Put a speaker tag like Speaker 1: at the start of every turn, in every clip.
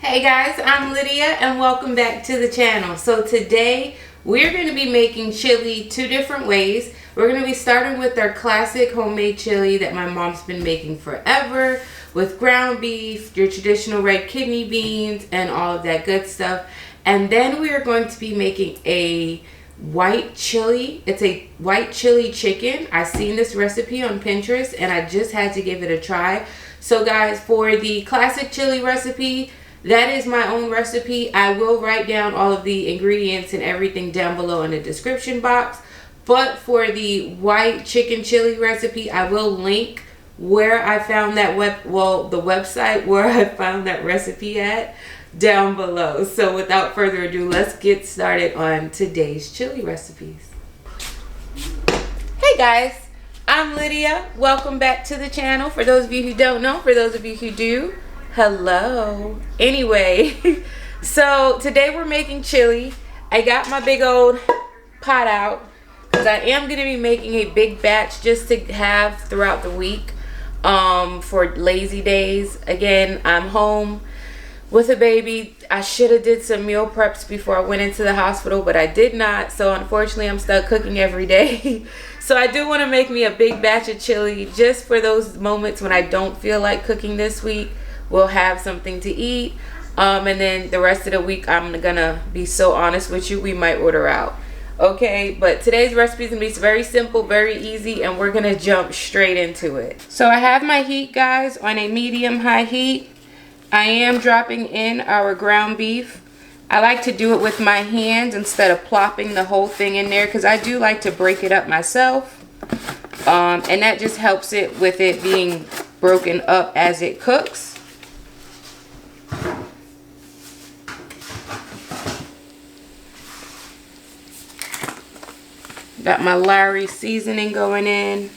Speaker 1: Hey guys, I'm Lydia and welcome back to the channel. So today we're going to be making chili two different ways. We're going to be starting with our classic homemade chili that my mom's been making forever with ground beef, your traditional red kidney beans, and all of that good stuff. And then we are going to be making a white chili. It's a white chili chicken. I seen this recipe on Pinterest and I just had to give it a try. So guys, for the classic chili recipe, that is my own recipe. I will write down all of the ingredients and everything down below in the description box. But for the white chicken chili recipe, I will link where I found that the website where I found that recipe at down below. So without further ado, let's get started on today's chili recipes. Hey guys, I'm Lydia. Welcome back to the channel. For those of you who don't know, for those of you who do, hello. Anyway, so today we're making chili. I got my big old pot out because I am going to be making a big batch just to have throughout the week for lazy days. Again, I'm home with a baby. I should have did some meal preps before I went into the hospital, but I did not. So unfortunately, I'm stuck cooking every day. So I do want to make me a big batch of chili just for those moments when I don't feel like cooking this week. We'll have something to eat. And then the rest of the week, I'm gonna be so honest with you, we might order out. Okay, but today's recipe is gonna be very simple, very easy, and we're gonna jump straight into it. So I have my heat, guys, on a medium-high heat. I am dropping in our ground beef. I like to do it with my hands instead of plopping the whole thing in there because I do like to break it up myself. And that just helps it with it being broken up as it cooks. Got my Larry seasoning going in.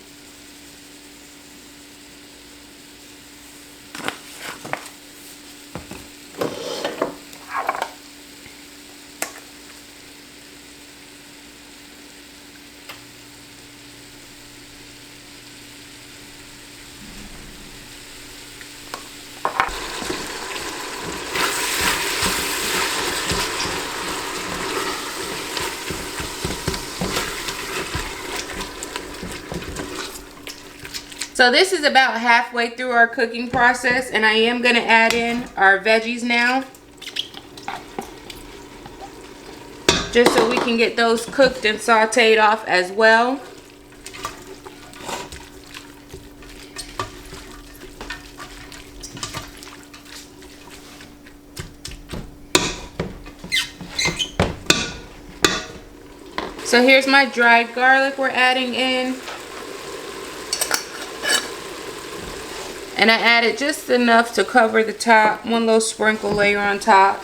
Speaker 1: So this is about halfway through our cooking process, and I am going to add in our veggies now, just so we can get those cooked and sauteed off as well. So here's my dried garlic we're adding in. And I added just enough to cover the top, one little sprinkle layer on top.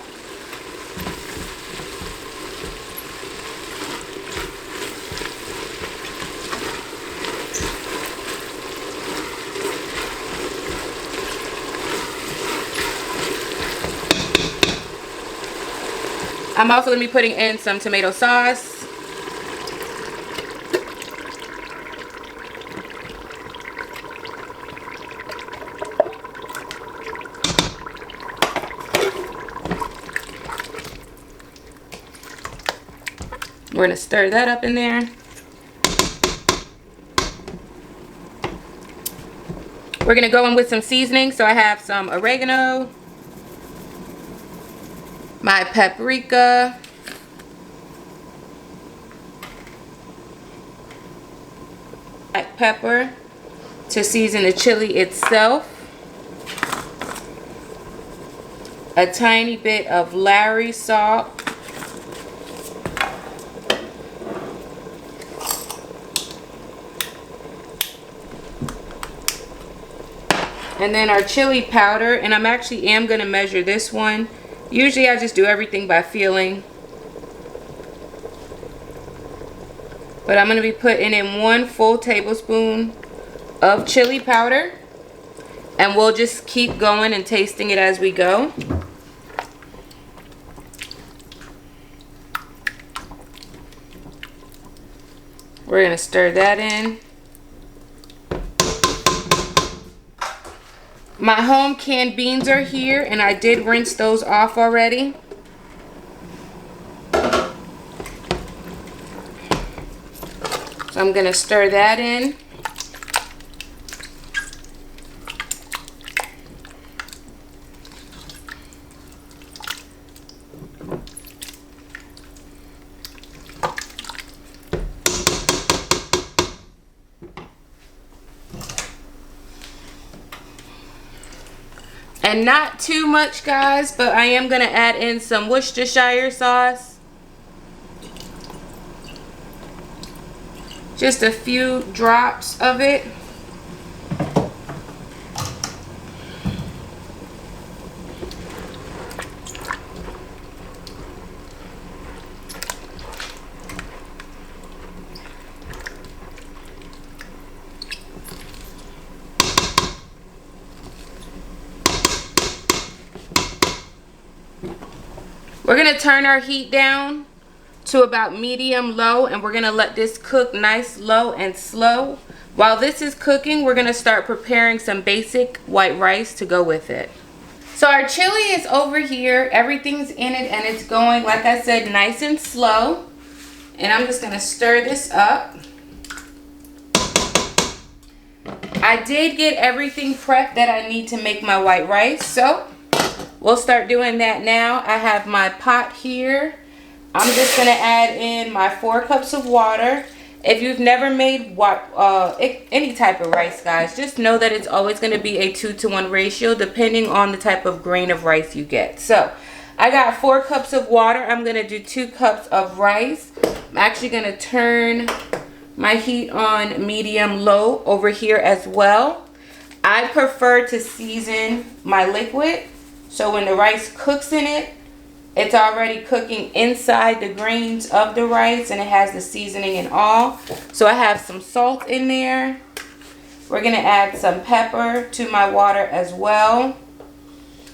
Speaker 1: I'm also going to be putting in some tomato sauce. We're going to stir that up in there. We're going to go in with some seasoning. So I have some oregano, my paprika, black pepper to season the chili itself, a tiny bit of Larry salt, and then our chili powder. And I'm actually going to measure this one. Usually I just do everything by feeling, but I'm going to be putting in 1 full tablespoon of chili powder, and we'll just keep going and tasting it as we go. We're going to stir that in. My home canned beans are here, and I did rinse those off already. So I'm gonna stir that in. And not too much, guys, but I am gonna add in some Worcestershire sauce. Just a few drops of it. We're gonna turn our heat down to about medium low, and we're gonna let this cook nice low and slow. While this is cooking, we're gonna start preparing some basic white rice to go with it. So our chili is over here, everything's in it, and it's going, like I said, nice and slow. And I'm just gonna stir this up. I did get everything prepped that I need to make my white rice, so we'll start doing that now. I have my pot here. I'm just gonna add in my 4 cups of water. If you've never made any type of rice, guys, just know that it's always gonna be a 2-to-1 ratio depending on the type of grain of rice you get. So I got 4 cups of water. I'm gonna do 2 cups of rice. I'm actually gonna turn my heat on medium low over here as well. I prefer to season my liquid, so when the rice cooks in it, it's already cooking inside the grains of the rice, and it has the seasoning and all. So I have some salt in there. We're gonna add some pepper to my water as well.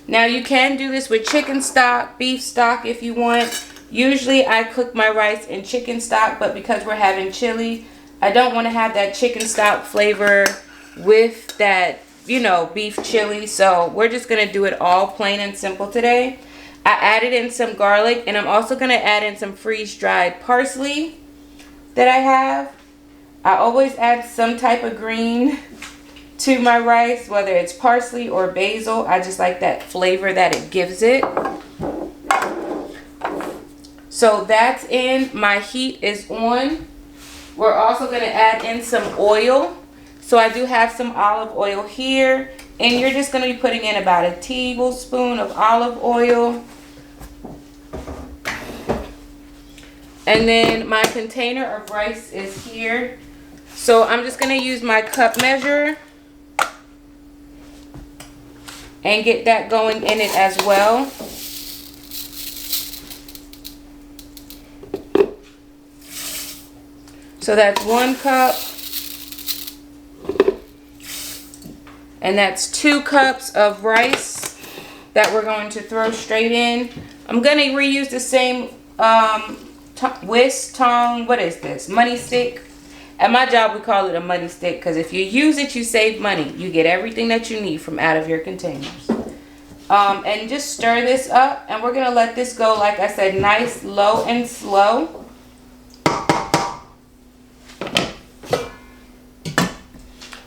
Speaker 1: Now you can do this with chicken stock, beef stock if you want. Usually I cook my rice in chicken stock, but because we're having chili, I don't want to have that chicken stock flavor with that, you know, beef chili. So we're just gonna do it all plain and simple today. I added in some garlic, and I'm also going to add in some freeze-dried parsley that I have. I always add some type of green to my rice, whether it's parsley or basil. I just like that flavor that it gives it. So that's in. My heat is on. We're also going to add in some oil. So I do have some olive oil here, and you're just going to be putting in about a tablespoon of olive oil. And then my container of rice is here. So I'm just going to use my cup measure and get that going in it as well. So that's 1 cup. And that's 2 cups of rice that we're going to throw straight in. I'm going to reuse the same whisk, tongue, what is this? Money stick. At my job we call it a money stick, because if you use it, you save money. You get everything that you need from out of your containers. And just stir this up, and we're going to let this go, like I said, nice, low and slow.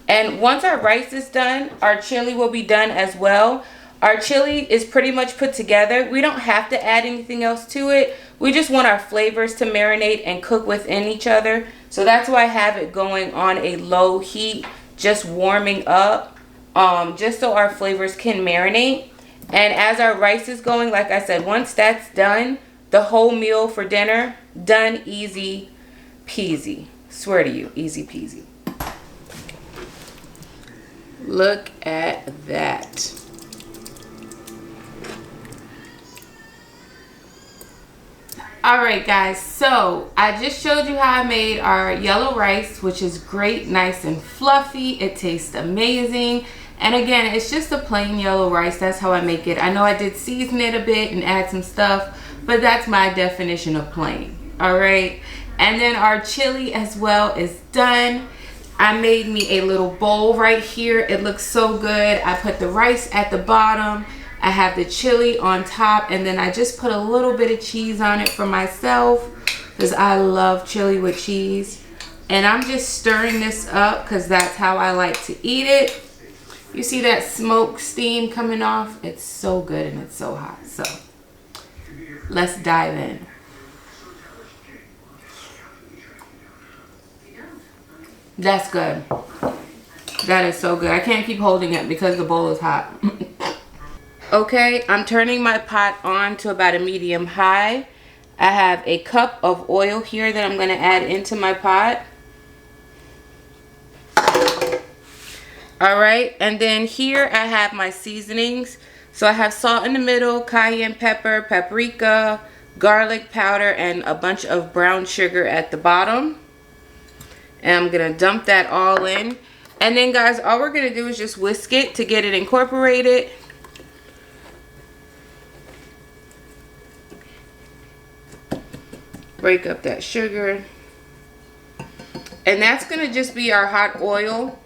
Speaker 1: And once our rice is done, our chili will be done as well. Our chili is pretty much put together. We don't have to add anything else to it. We just want our flavors to marinate and cook within each other. So that's why I have it going on a low heat, just warming up, just so our flavors can marinate. And as our rice is going, like I said, once that's done, the whole meal for dinner, done, easy peasy. Swear to you, easy peasy. Look at that. Alright guys, so I just showed you how I made our yellow rice, which is great, nice and fluffy. It tastes amazing. And again, it's just a plain yellow rice. That's how I make it. I know I did season it a bit and add some stuff, but that's my definition of plain. Alright, and then our chili as well is done. I made me a little bowl right here. It looks so good. I put the rice at the bottom. I have the chili on top, and then I just put a little bit of cheese on it for myself because I love chili with cheese. And I'm just stirring this up because that's how I like to eat it. You see that smoke steam coming off? It's so good and it's so hot. So let's dive in. That's good. That is so good. I can't keep holding it because the bowl is hot. Okay, I'm turning my pot on to about a medium high. I have a cup of oil here that I'm going to add into my pot. Alright, and then here I have my seasonings. So I have salt in the middle, cayenne pepper, paprika, garlic powder, and a bunch of brown sugar at the bottom. And I'm going to dump that all in. And then guys, all we're going to do is just whisk it to get it incorporated. Break up that sugar. And that's going to just be our hot oil.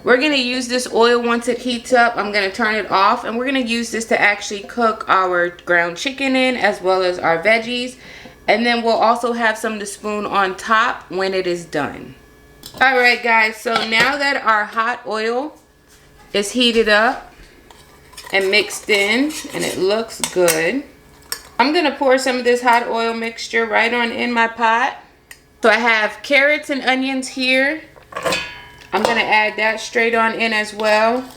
Speaker 1: We're going to use this oil once it heats up. I'm going to turn it off, and we're going to use this to actually cook our ground chicken in as well as our veggies. And then we'll also have some to spoon on top when it is done. Alright guys, so now that our hot oil is heated up and mixed in and it looks good, I'm going to pour some of this hot oil mixture right on in my pot. So I have carrots and onions here. I'm going to add that straight on in as well.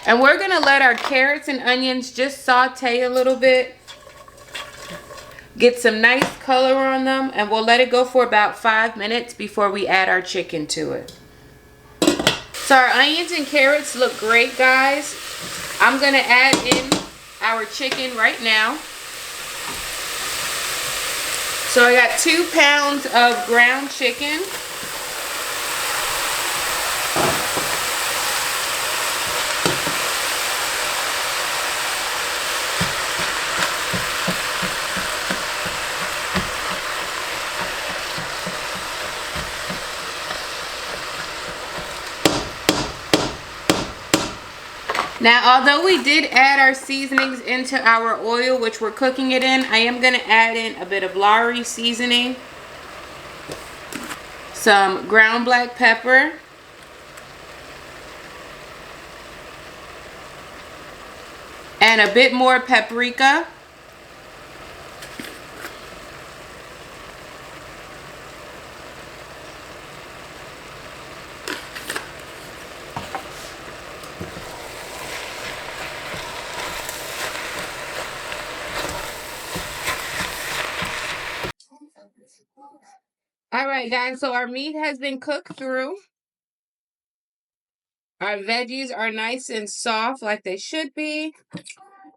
Speaker 1: And we're going to let our carrots and onions just saute a little bit. Get some nice color on them, and we'll let it go for about 5 minutes before we add our chicken to it. So our onions and carrots look great, guys. I'm going to add in our chicken right now. So I got 2 pounds of ground chicken. Now, although we did add our seasonings into our oil, which we're cooking it in, I am going to add in a bit of Lawry seasoning, some ground black pepper, and a bit more paprika. Alright guys, so our meat has been cooked through. Our veggies are nice and soft like they should be.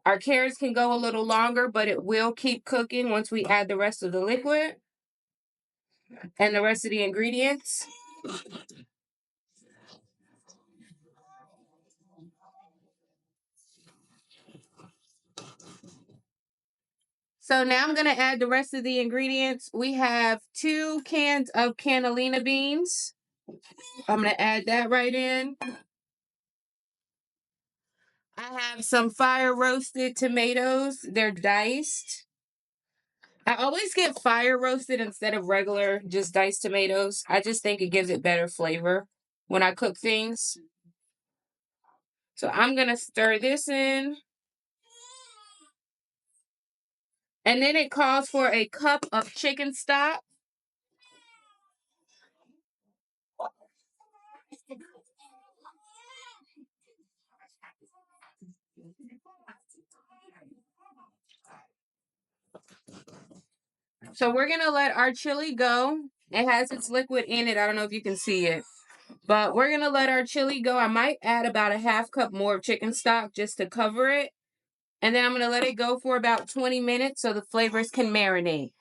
Speaker 1: Our carrots can go a little longer, but it will keep cooking once we add the rest of the liquid and the rest of the ingredients. So now I'm going to add the rest of the ingredients. We have 2 cans of cannellini beans. I'm going to add that right in. I have some fire roasted tomatoes. They're diced. I always get fire roasted instead of regular just diced tomatoes. I just think it gives it better flavor when I cook things. So I'm going to stir this in. And then it calls for a cup of chicken stock. So we're going to let our chili go. It has its liquid in it. I don't know if you can see it. But we're going to let our chili go. I might add about a half cup more of chicken stock just to cover it. And then I'm going to let it go for about 20 minutes so the flavors can marinate.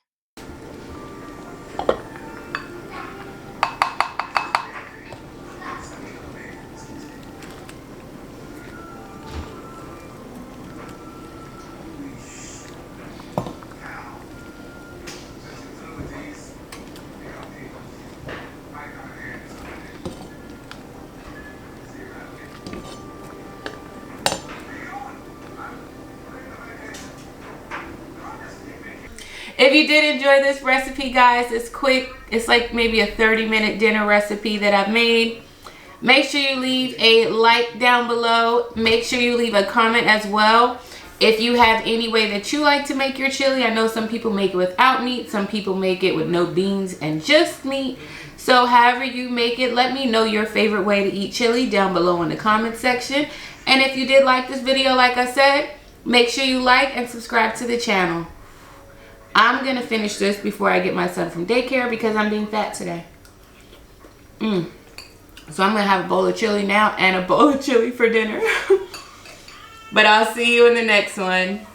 Speaker 1: If you did enjoy this recipe, guys, it's quick. It's like maybe a 30-minute dinner recipe that I've made. Make sure you leave a like down below. Make sure you leave a comment as well. If you have any way that you like to make your chili. I know some people make it without meat. Some people make it with no beans and just meat. So however you make it, let me know your favorite way to eat chili down below in the comment section. And if you did like this video, like I said, make sure you like and subscribe to the channel. I'm going to finish this before I get my son from daycare because I'm being fat today. So I'm going to have a bowl of chili now and a bowl of chili for dinner. But I'll see you in the next one.